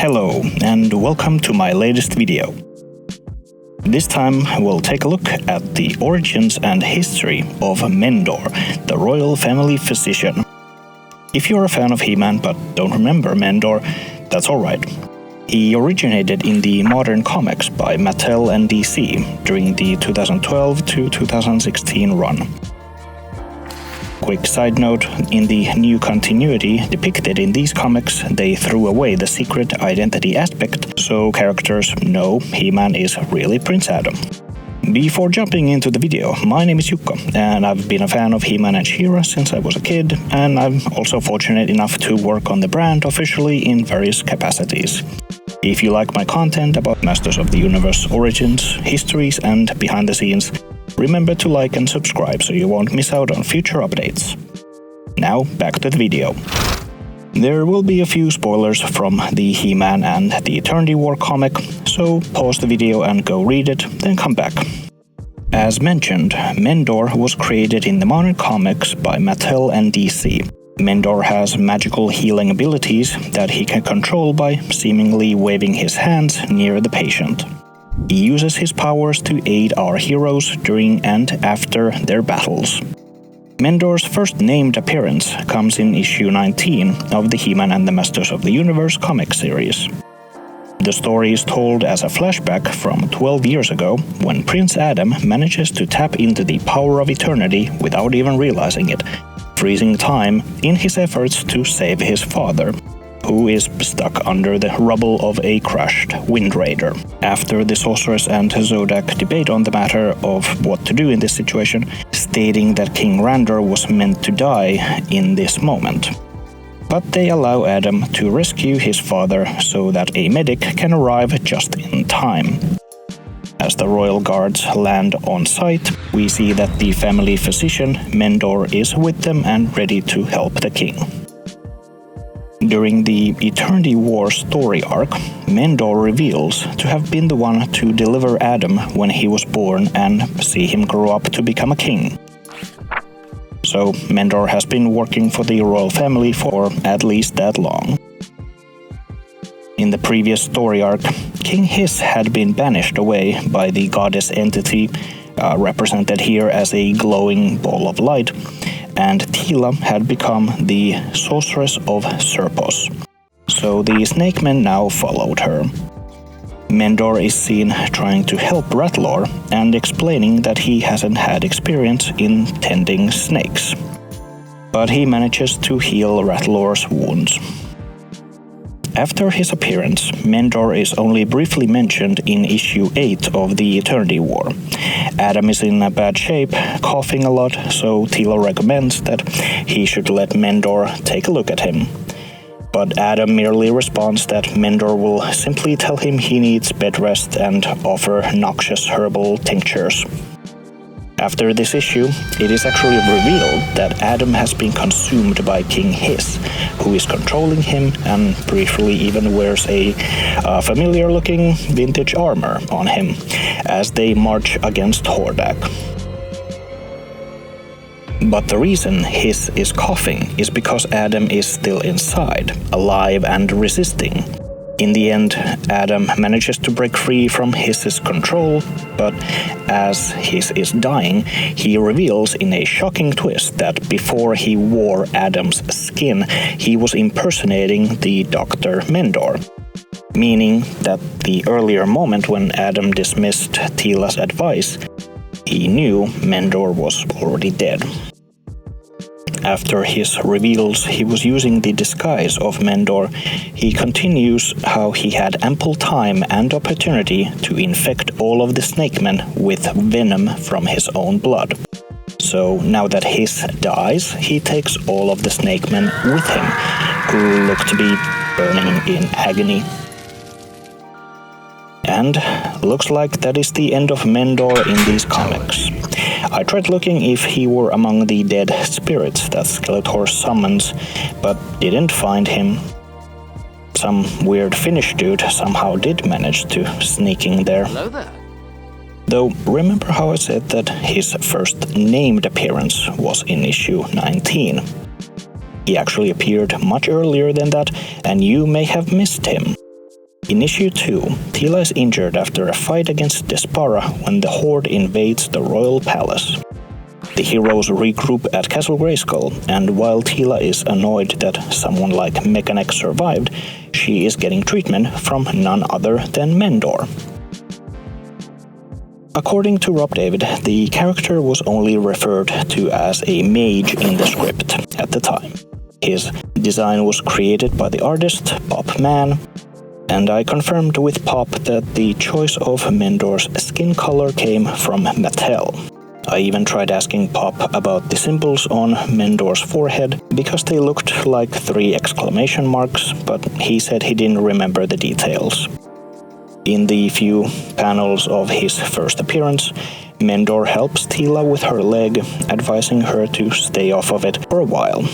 Hello and welcome to my latest video. This time we'll take a look at the origins and history of Mendor, the royal family physician. If you're a fan of He-Man but don't remember Mendor, that's alright. He originated in the modern comics by Mattel and DC during the 2012 to 2016 run. Quick side note, in the new continuity depicted in these comics, they threw away the secret identity aspect, so characters know He-Man is really Prince Adam. Before jumping into the video, my name is Jukka, and I've been a fan of He-Man and She-Ra since I was a kid, and I'm also fortunate enough to work on the brand officially in various capacities. If you like my content about Masters of the Universe origins, histories, and behind the scenes, remember to like and subscribe so you won't miss out on future updates. Now, back to the video. There will be a few spoilers from the He-Man and the Eternity War comic, so pause the video and go read it, then come back. As mentioned, Mendor was created in the modern comics by Mattel and DC. Mendor has magical healing abilities that he can control by seemingly waving his hands near the patient. He uses his powers to aid our heroes during and after their battles. Mendor's first named appearance comes in issue 19 of the He-Man and the Masters of the Universe comic series. The story is told as a flashback from 12 years ago, when Prince Adam manages to tap into the power of eternity without even realizing it, freezing time in his efforts to save his father, who is stuck under the rubble of a crashed Wind Raider. After the Sorceress and Zodak debate on the matter of what to do in this situation, stating that King Randor was meant to die in this moment. But they allow Adam to rescue his father so that a medic can arrive just in time. As the royal guards land on site, we see that the family physician, Mendor, is with them and ready to help the king. During the Eternity War story arc, Mendor reveals to have been the one to deliver Adam when he was born and see him grow up to become a king. So Mendor has been working for the royal family for at least that long. In the previous story arc, King Hiss had been banished away by the goddess entity, represented here as a glowing ball of light, and Teela had become the Sorceress of Serpos. So the Snake Men now followed her. Mendor is seen trying to help Randor and explaining that he hasn't had experience in tending snakes. But he manages to heal Randor's wounds. After his appearance, Mendor is only briefly mentioned in issue 8 of the Eternity War. Adam is in a bad shape, coughing a lot, so Teela recommends that he should let Mendor take a look at him. But Adam merely responds that Mendor will simply tell him he needs bed rest and offer noxious herbal tinctures. After this issue, it is actually revealed that Adam has been consumed by King Hiss, who is controlling him and briefly even wears a familiar-looking vintage armor on him as they march against Hordak. But the reason Hiss is coughing is because Adam is still inside, alive and resisting. In the end, Adam manages to break free from Hiss's control, but as Hiss is dying, he reveals in a shocking twist that before he wore Adam's skin, he was impersonating the Dr. Mendor, meaning that the earlier moment when Adam dismissed Teela's advice, he knew Mendor was already dead. After Hiss reveals he was using the disguise of Mendor, he continues how he had ample time and opportunity to infect all of the Snake Men with venom from his own blood. So now that Hiss dies, he takes all of the Snake Men with him, who look to be burning in agony. And looks like that is the end of Mendor in these comics. I tried looking if he were among the dead spirits that Skeletor summons, but didn't find him. Some weird Finnish dude somehow did manage to sneak in there. Hello there. Though, remember how I said that his first named appearance was in issue 19? He actually appeared much earlier than that, and you may have missed him. In issue 2, Teela is injured after a fight against Despara when the Horde invades the royal palace. The heroes regroup at Castle Grayskull, and while Teela is annoyed that someone like Mechanic survived, she is getting treatment from none other than Mendor. According to Rob David, the character was only referred to as a mage in the script at the time. His design was created by the artist Pop Man, and I confirmed with Pop that the choice of Mendor's skin color came from Mattel. I even tried asking Pop about the symbols on Mendor's forehead because they looked like 3 exclamation marks, but he said he didn't remember the details. In the few panels of his first appearance, Mendor helps Teela with her leg, advising her to stay off of it for a while.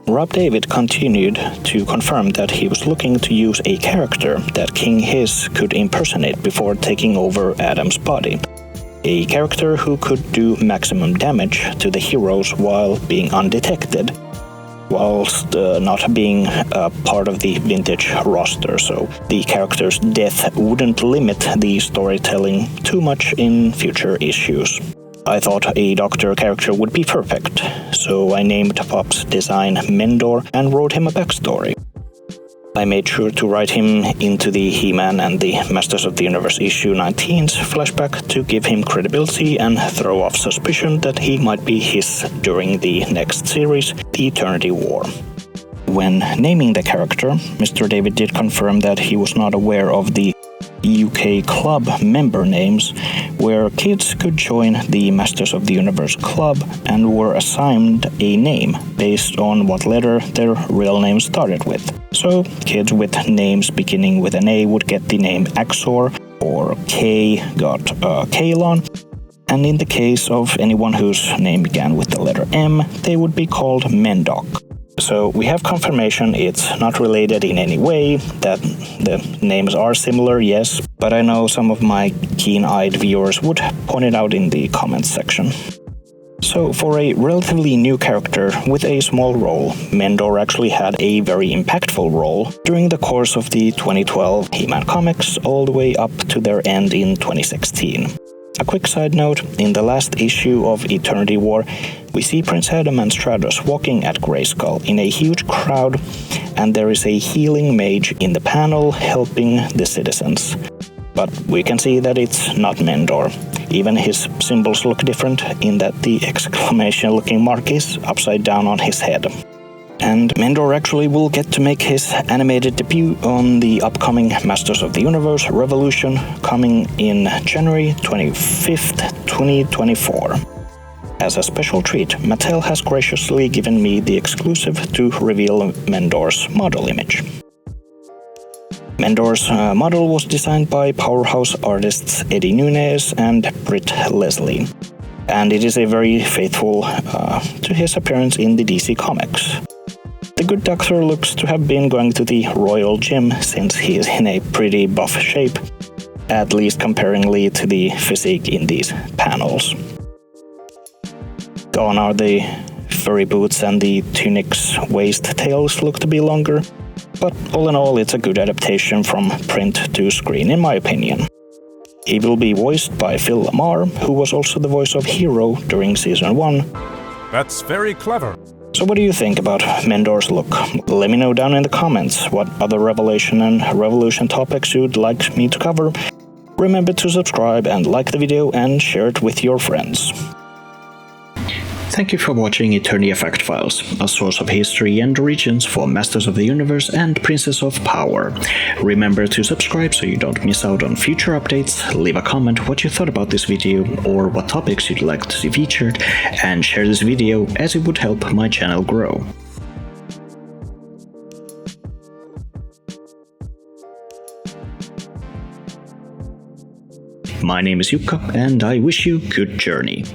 Rob David continued to confirm that he was looking to use a character that King Hiss could impersonate before taking over Adam's body. A character who could do maximum damage to the heroes while being undetected, whilst not being a part of the vintage roster, so the character's death wouldn't limit the storytelling too much in future issues. I thought a doctor character would be perfect, so I named Pop's design Mendor and wrote him a backstory. I made sure to write him into the He-Man and the Masters of the Universe issue 19's flashback to give him credibility and throw off suspicion that he might be Hiss during the next series, The Eternity War. When naming the character, Mr. David did confirm that he was not aware of the UK club member names, where kids could join the Masters of the Universe club and were assigned a name based on what letter their real name started with. So, kids with names beginning with an A would get the name Axor, or K got Kalon, and in the case of anyone whose name began with the letter M, they would be called Mendoc. So we have confirmation it's not related in any way, that the names are similar, yes, but I know some of my keen-eyed viewers would point it out in the comments section. So for a relatively new character with a small role, Mendor actually had a very impactful role during the course of the 2012 He-Man comics all the way up to their end in 2016. A quick side note, in the last issue of Eternity War, we see Prince Adam and Stratos walking at Grayskull in a huge crowd, and there is a healing mage in the panel helping the citizens. But we can see that it's not Mendor. Even his symbols look different in that the exclamation-looking mark is upside down on his head. And Mendor actually will get to make his animated debut on the upcoming Masters of the Universe Revolution coming in January 25th, 2024. As a special treat, Mattel has graciously given me the exclusive to reveal Mendor's model image. Mendor's model was designed by powerhouse artists Eddie Nunez and Britt Leslie, and it is a very faithful to his appearance in the DC comics. The good doctor looks to have been going to the Royal Gym since he is in a pretty buff shape, at least comparingly to the physique in these panels. Gone are the furry boots and the tunic's waist tails look to be longer, but all in all it's a good adaptation from print to screen in my opinion. He will be voiced by Phil Lamar, who was also the voice of Hero during Season 1. That's very clever. So what do you think about Mendor's look? Let me know down in the comments what other Revelation and Revolution topics you'd like me to cover. Remember to subscribe and like the video and share it with your friends. Thank you for watching Eternia Fact Files, a source of history and origins for Masters of the Universe and Princes of Power. Remember to subscribe so you don't miss out on future updates, leave a comment what you thought about this video or what topics you'd like to see featured, and share this video as it would help my channel grow. My name is Jukka and I wish you good journey.